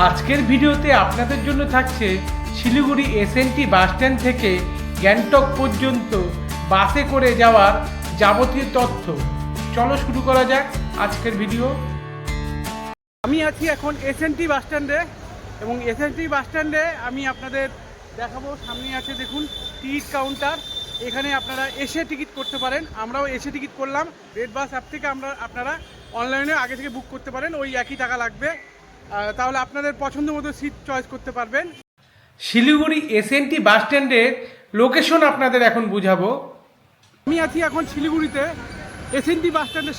আজকের ভিডিওতে আপনাদের জন্য থাকছে শিলিগুড়ি এসএনটি বাসস্ট্যান্ড থেকে গ্যাংটক পর্যন্ত বাসে করে যাওয়ার যাবতীয় তথ্য। চলো শুরু করা যাক আজকের ভিডিও। আমি আছি এখন এসএনটি বাসস্ট্যান্ডে এবং এসএনটি বাসস্ট্যান্ডে আমি আপনাদের দেখাবো। সামনে আছে দেখুন টিকিট কাউন্টার, এখানে আপনারা এসে টিকিট করতে পারেন। আমরাও এসে টিকিট করলাম। রেড বাস অ্যাপ থেকে আপনারা অনলাইনে আগে থেকে বুক করতে পারেন, ওই একই টাকা লাগবে। তাহলে আপনাদের পছন্দ মতো সিট চয়েস করতে পারবেন। শিলিগুড়ি এসএনটি বাসস্ট্যান্ডের লোকেশন আপনাদের এখন বুঝাবো। আমি আছি এখন শিলিগুড়িতে এসএনটি বাসস্ট্যান্ডের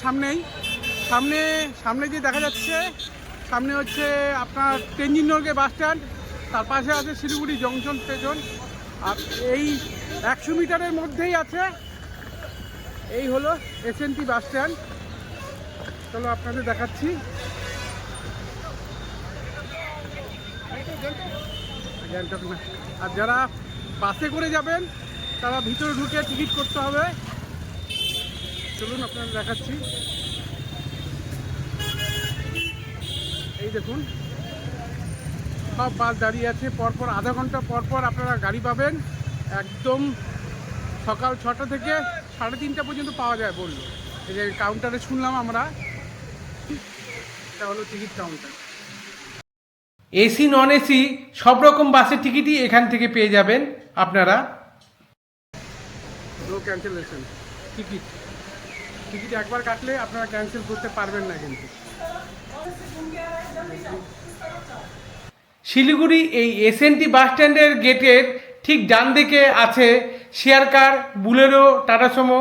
সামনে যে দেখা যাচ্ছে, সামনে হচ্ছে আপনার তেনজিং নরগে বাসস্ট্যান্ড, তার পাশে আছে শিলিগুড়ি জংশন স্টেশন। আর এই 100 মিটারের মধ্যেই আছে, এই হলো এসএনটি বাসস্ট্যান্ড। চলো আপনাদের দেখাচ্ছি। গ্যাংটক না, আর যারা বাসে করে যাবেন তারা ভিতরে ঢুকে টিকিট করতে হবে। চলুন আপনাদের দেখাচ্ছি। এই দেখুন সব বাস দাঁড়িয়ে আছে, পরপর আধা ঘন্টা পরপর আপনারা গাড়ি পাবেন। একদম সকাল 6টা থেকে 3:30 পর্যন্ত পাওয়া যায় বললো। এই যে কাউন্টারে শুনলাম আমরা, এটা হলো ticket counter. AC non AC সব রকম বাসের টিকিটই এখান থেকে পেয়ে যাবেন আপনারা। নো ক্যান্সেলেশন, টিকিট একবার কাটলে আপনারা ক্যান্সেল করতে পারবেন না। কিন্তু শিলিগুড়ি এই এসএনটি বাস স্ট্যান্ডের গেটের ঠিক ডান দিকে আছে শেয়ার কার, বুলেরো, টাটা সুমো।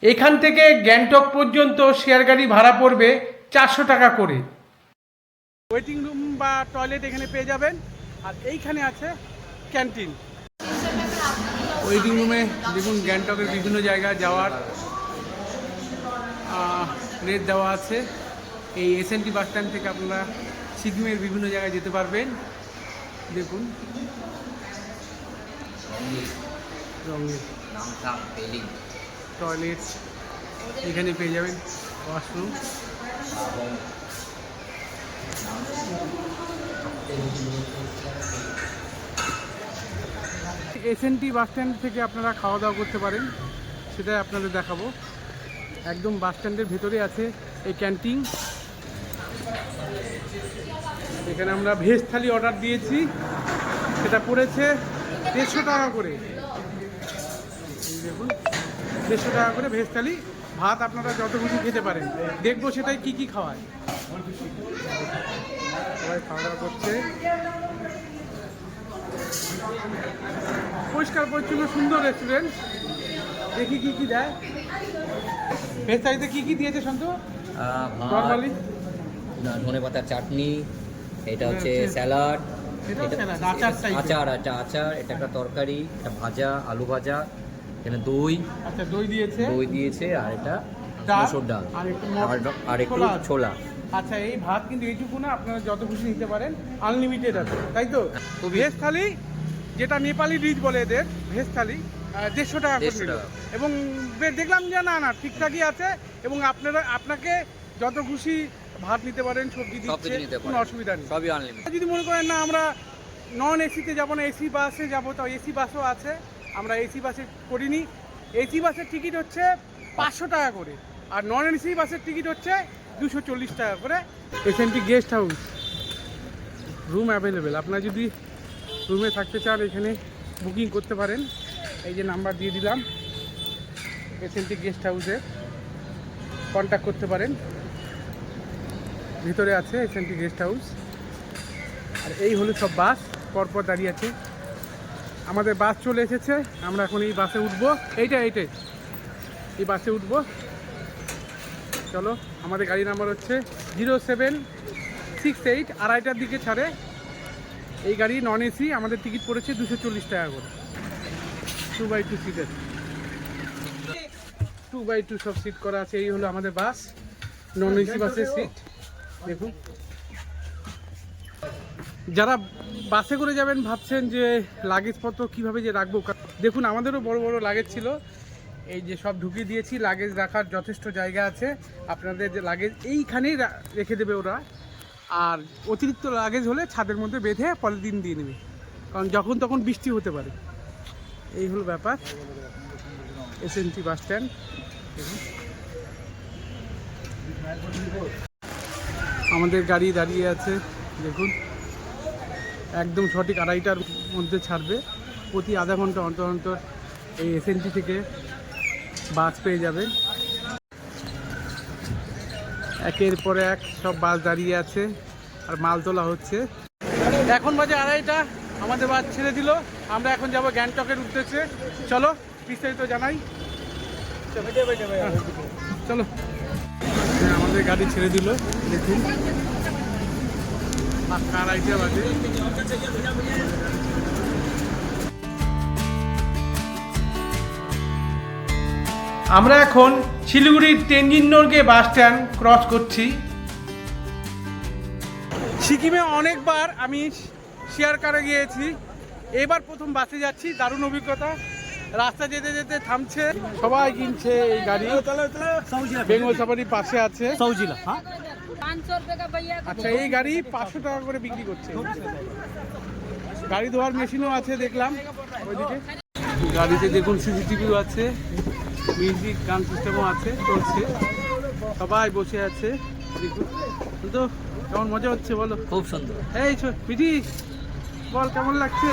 এখান থেকে গ্যাংটক পর্যন্ত শেয়ার গাড়ি ভাড়া পড়বে 400 টাকা করে। ওয়েটিং রুম বা টয়লেট এখানে পেয়ে যাবেন। আর এইখানে আছে ক্যান্টিন। ওয়েটিং রুমে দেখুন গ্যাংটকের বিভিন্ন জায়গা যাওয়ার রেট দেওয়া আছে। এই এসএনটি বাস স্ট্যান্ড থেকে আপনারা সিকিমের বিভিন্ন জায়গায় যেতে পারবেন। দেখুন টয়লেট এখানে পেয়ে যাবেন, ওয়াশরুম। এসএনটি বাস স্ট্যান্ড থেকে আপনারা খাওয়া দাওয়া করতে পারেন, সেটাই আপনাদের দেখাবো। একদম বাস স্ট্যান্ডের ভেতরে আছে এই ক্যান্টিন। এখানে আমরা ভেজ থালি অর্ডার দিয়েছি, সেটা পড়েছে 150 টাকা করে। দেখুন 150 টাকা করে ভেজ থালি। ভাত আপনারা যত খুশি খেতে পারেন। দেখবো সেটাই কি খাওয়ায়। সবাই খাওয়া দাওয়া করছে, পরিষ্কার পরিচ্ছন্ন সুন্দর রেস্টুরেন্ট। দেখি কি দেয়। ভেজ থালিতে কি দিয়েছে সন্তু? নরমালি ধনেপাতার চাটনি, এটা হচ্ছে স্যালাড, আচার, এটা একটা তরকারি, এটা ভাজা, আলু ভাজা, এখানে দই, আচ্ছা দই দিয়েছে, আর এটা মসুর ডাল আর একটু ছোলা। আচ্ছা এই ভাত কিন্তু এইটুকু না, আপনারা যত খুশি নিতে পারেন, আনলিমিটেড আছে, তাই তো? ভেজ থালি, যেটা নেপালি ডিশ বলে এদের, ভেজ থালি 150 টাকা করে। এবং দেখলাম যে না ঠিকঠাকই আছে। এবং আপনাকে যত খুশি ভাত নিতে পারেন, সবজি দিচ্ছে, কোনো অসুবিধা নেই, সবই আনলিমিটেড। যদি মনে করেন না আমরা নন এসিতে যাবো না, এসি বাসে যাবো, তো এসি বাসও আছে। আমরা এসি বাসে করিনি। এসি বাসের টিকিট হচ্ছে 500 টাকা করে, আর নন এসি বাসের টিকিট হচ্ছে 240 টাকা করে। SNT guest house, room available. আপনারা যদি রুমে থাকতে চান এখানে বুকিং করতে পারেন। এই যে নাম্বার দিয়ে দিলাম, এসএনটি গেস্ট হাউসে কন্ট্যাক্ট করতে পারেন। ভিতরে আছে এসএনটি গেস্ট হাউস। আর এই হলো সব বাস পরপর দাঁড়িয়ে আছে। আমাদের বাস চলে এসেছে, আমরা এখন এই বাসে উঠবো। এইটাই এই বাসে উঠবো। চলো, আমাদের গাড়ি নাম্বার হচ্ছে 0768, 2:30টার দিকে ছাড়ে। এই গাড়ি নন এসি, আমাদের টিকিট পড়েছে 240 টাকা করে। 2x2 সিটের, 2x2 সব সিট করা আছে। এই হলো আমাদের বাস, নন এসি বাসের সিট। দেখুন, যারা বাসে করে যাবেন ভাবছেন যে লাগেজপত্র কীভাবে যে রাখবো, দেখুন আমাদেরও বড় বড় লাগেজ ছিল। এই যে সব ঢুকিয়ে দিয়েছি, লাগেজ রাখার যথেষ্ট জায়গা আছে। আপনাদের যে লাগেজ এইখানেই রেখে দেবে ওরা। আর অতিরিক্ত লাগেজ হলে ছাদের মধ্যে বেঁধে পলিথিন দিয়ে নেবে, কারণ যখন তখন বৃষ্টি হতে পারে। এই হলো ব্যাপার। SNT bus stand. আমাদের গাড়ি দাঁড়িয়ে আছে দেখুন, একদম সঠিক 2:30টার মধ্যে ছাড়বে। প্রতি আধা ঘন্টা অন্তর অন্তর এই এসএনটি থেকে বাস পেয়ে যাবে। একের পর এক সব বাস দাঁড়িয়ে আছে আর মাল তোলা হচ্ছে। এখন বাজে 2:30, আমাদের বাস ছেড়ে দিল। আমরা এখন যাব গ্যাংটকের উদ্দেশ্যে। চলো বিস্তারিত জানাই। চলো, আমাদের গাড়ি ছেড়ে দিল দেখুন, 2:30 বাজে। আমরা এখন শিলিগুড়ির Tenzing Norgay bus stand cross করছি। সিকিমে অনেকবার আমি শেয়ার কারে গিয়েছি, এবার প্রথম বাসে যাচ্ছি। দারুণ অভিজ্ঞতা। রাস্তা যেতে যেতে থামছে, সবাই কিনছে এই গাড়ি। বেঙ্গল সাফারি পাশে আছে। আচ্ছা, এই গাড়ি 500 টাকা করে বিক্রি করছে। গাড়ি ধোয়ার মেশিনও আছে দেখলাম ওইদিকে। গাড়িতে দেখুন সিসিটিভিও আছে, মিউজিক গান সিস্টেমও আছে, চলছে। সবাই বসে আছে দেখুন। তো কেমন মজা হচ্ছে বলো? খুব সুন্দর। এই মিঠি বল, কেমন লাগছে?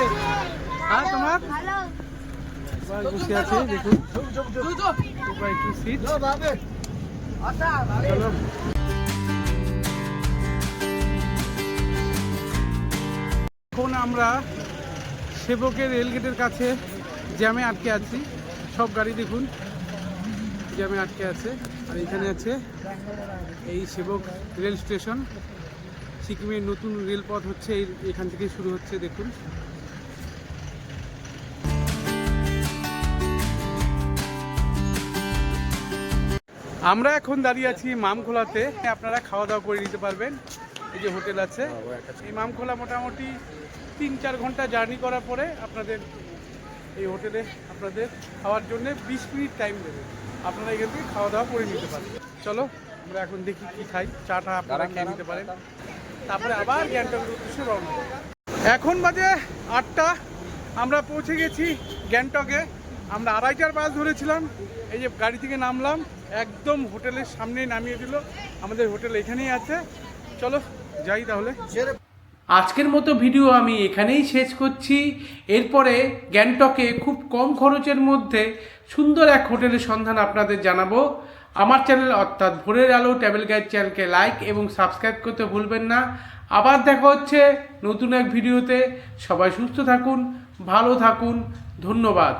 হ্যাঁ, তোমার? সবাই বসে আছে দেখুন। একটু সিট। চলো। এখন আমরা সেবকের রেলগেটের কাছে জ্যামে আটকে আছি। সব গাড়ি দেখুন জ্যামে আটকে আছে। আর এখানে আছে এই সেবক রেল স্টেশন। সিকিমের নতুন রেলপথ হচ্ছে এখান থেকে শুরু হচ্ছে দেখুন। আমরা এখন দাঁড়িয়ে আছি মামখোলাতে। আপনারা খাওয়া দাওয়া করে নিতে পারবেন। এই যে হোটেল আছে এই মামখোলা, মোটামুটি 3-4 ঘন্টা জার্নি করার পরে আপনাদের এই হোটেলে আপনাদের খাওয়ার জন্য 20 মিনিট টাইম দেবে। আপনারা এখান থেকে খাওয়া দাওয়া করে নিতে পারেন। চলো আমরা এখন দেখি কি খাই। চাটা আপনারা খেয়ে নিতে পারেন, তারপরে আবার গ্যাংটকের উদ্দেশ্যে রওনা। এখন বাজে 8টা, আমরা পৌঁছে গেছি গ্যাংটকে। আমরা 2:30টার বাস ধরেছিলাম। এই যে গাড়ি থেকে নামলাম, একদম হোটেলের সামনেই নামিয়ে দিল। আমাদের হোটেল এখানেই আছে। চলো যাই তাহলে। আজকের মতো ভিডিও আমি এখানেই শেষ করছি। এরপরে গ্যাংটকে খুব কম খরচের মধ্যে সুন্দর এক হোটেলের সন্ধান আপনাদের জানাবো। আমার চ্যানেল অর্থাৎ ভোরের আলো ট্রাভেল গাইড চ্যানেলকে লাইক এবং সাবস্ক্রাইব করতে ভুলবেন না। আবার দেখা হচ্ছে নতুন এক ভিডিওতে। সবাই সুস্থ থাকুন, ভালো থাকুন। ধন্যবাদ।